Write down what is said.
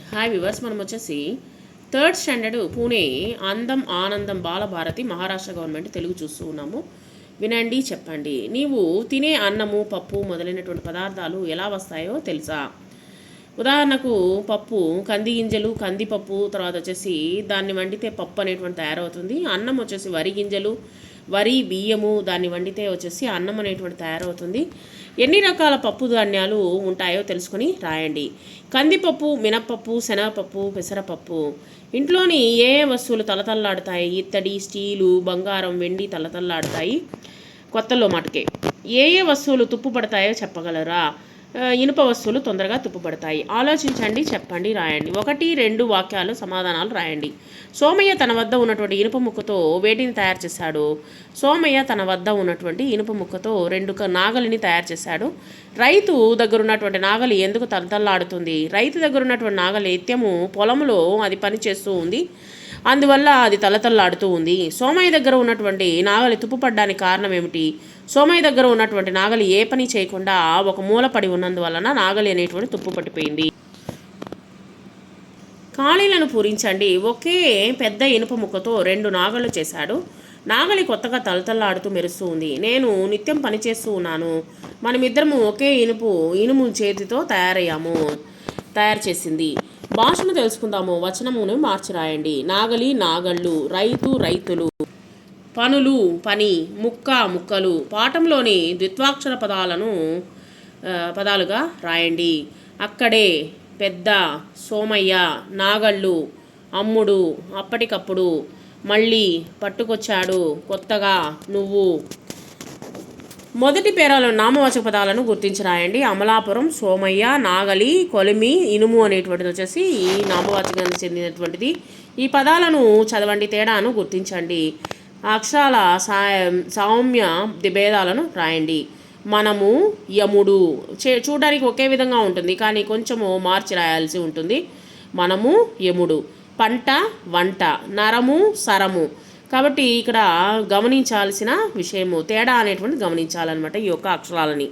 Hi viewers, మనం వచ్చేసి third standard Pune అందం ఆనందం బాలభారతి మహారాష్ట్ర గవర్నమెంట్ తెలుగు చూస్తూ ఉన్నాము. వినండి, చెప్పండి. నీవు తినే అన్నము, పప్పు మొదలైనటువంటి పదార్థాలు ఎలా వస్తాయో తెలుసా? ఉదాహరణకు పప్పు, కంది గింజలు, కందిపప్పు, తర్వాత వచ్చేసి దాన్ని వండితే పప్పు అనేటువంటి తయారవుతుంది. అన్నం వచ్చేసి వరి గింజలు, వరి బియ్యము, దాన్ని వండితే వచ్చేసి అన్నం అనేటువంటి తయారవుతుంది. ఎన్ని రకాల పప్పు ధాన్యాలు ఉంటాయో తెలుసుకొని రాయండి. కందిపప్పు, మినప్పప్పు, శనగపప్పు, పెసరపప్పు. ఇంట్లోని ఏ వస్తువులు తలతల్లాడుతాయి? ఇత్తడి, స్టీలు, బంగారం, వెండి తలతల్లాడుతాయి కొత్తలో మటుకే. ఏ వస్తువులు తుప్పు పడతాయో చెప్పగలరా? ఇనుప వస్తువులు తొందరగా తుప్పుపడతాయి. ఆలోచించండి, చెప్పండి, రాయండి. 1-2 వాక్యాలు సమాధానాలు రాయండి. సోమయ్య తన వద్ద ఉన్నటువంటి ఇనుప ముక్కతో వేటిని తయారు చేశాడు? సోమయ్య తన వద్ద ఉన్నటువంటి ఇనుప ముక్కతో 2 నాగలిని తయారు చేశాడు. రైతు దగ్గర ఉన్నటువంటి నాగలి ఎందుకు తలతల్లాడుతుంది? రైతు దగ్గర ఉన్నటువంటి నాగలి నిత్యము పొలంలో అది పని చేస్తూ ఉంది, అందువల్ల అది తలతల్లాడుతూ ఉంది. సోమయ్య దగ్గర ఉన్నటువంటి నాగలి తుప్పుపడ్డానికి కారణం ఏమిటి? సోమయ్య దగ్గర ఉన్నటువంటి నాగలి ఏ పని చేయకుండా ఒక మూల పడి ఉన్నందువలన నాగలి అనేటువంటి తుప్పు పట్టిపోయింది. ఖాళీలను పూరించండి. ఒకే పెద్ద ఇనుప ముక్కతో 2 నాగళ్ళు చేశాడు. నాగలి కొత్తగా తలతల్లాడుతూ మెరుస్తూ ఉంది. నేను నిత్యం పనిచేస్తూ ఉన్నాను. మనమిద్దరము ఒకే ఇనుము చేతితో తయారు చేసింది. భాషను తెలుసుకుందాము. వచనమును మార్చి రాయండి. నాగలి, నాగళ్ళు, రైతు, రైతులు, పనులు, పని, ముక్క, ముక్కలు. పాఠంలోని ద్విత్వాక్షర పదాలుగా రాయండి. అక్కడే, పెద్ద, సోమయ్య, నాగళ్ళు, అమ్ముడు, అప్పటికప్పుడు, మళ్ళీ, పట్టుకొచ్చాడు, కొత్తగా, నువ్వు. మొదటి పేరాలో నామవాచక పదాలను గుర్తించి రాయండి. అమలాపురం, సోమయ్య, నాగలి, కొలిమి, ఇనుము అనేటువంటిది వచ్చేసి ఈ నామవాచకానికి చెందినటువంటిది. ఈ పదాలను చదవండి, తేడాను గుర్తించండి. అక్షరాల సామ్య భేదాలను రాయండి. మనము, యముడు. చూడడానికి ఒకే విధంగా ఉంటుంది, కానీ కొంచెము మార్చి రాయాల్సి ఉంటుంది. మనము, యముడు. పంట, వంట. నరము, సరము. కాబట్టి ఇక్కడ గమనించాల్సిన విషయము తేడా అనేటువంటి గమనించాలన్నమాట ఈ యొక్క అక్షరాలని.